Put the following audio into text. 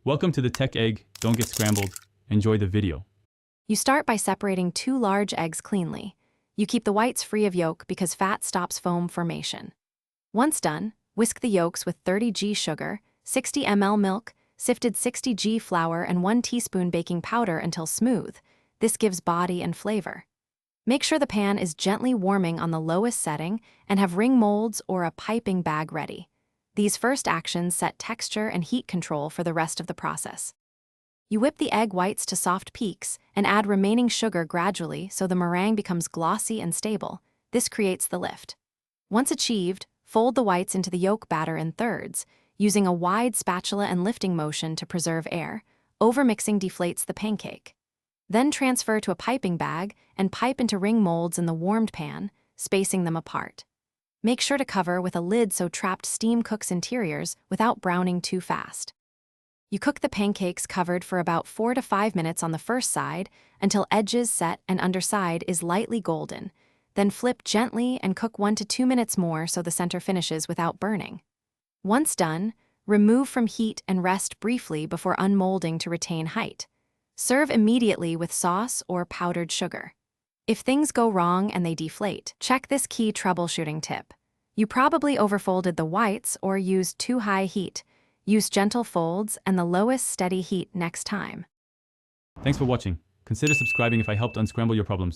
Welcome to the Tech Egg. Don't get scrambled. Enjoy the video. You start by separating 2 large eggs cleanly. You keep the whites free of yolk because fat stops foam formation. Once done, whisk the yolks with 30 g sugar, 60 ml milk, sifted 60 g flour, and 1 teaspoon baking powder until smooth. This gives body and flavor. Make sure the pan is gently warming on the lowest setting and have ring molds or a piping bag ready. These first actions set texture and heat control for the rest of the process. You whip the egg whites to soft peaks and add remaining sugar gradually so the meringue becomes glossy and stable. This creates the lift. Once achieved, fold the whites into the yolk batter in thirds, using a wide spatula and lifting motion to preserve air. Overmixing deflates the pancake. Then transfer to a piping bag and pipe into ring molds in the warmed pan, spacing them apart. Make sure to cover with a lid so trapped steam cooks interiors without browning too fast. You cook the pancakes covered for about 4 to 5 minutes on the first side until edges set and underside is lightly golden. Then flip gently and cook 1 to 2 minutes more so the center finishes without burning. Once done, remove from heat and rest briefly before unmolding to retain height. Serve immediately with sauce or powdered sugar. If things go wrong and they deflate, check this key troubleshooting tip. You probably overfolded the whites or used too high heat. Use gentle folds and the lowest steady heat next time. Thanks for watching. Consider subscribing if I helped unscramble your problems.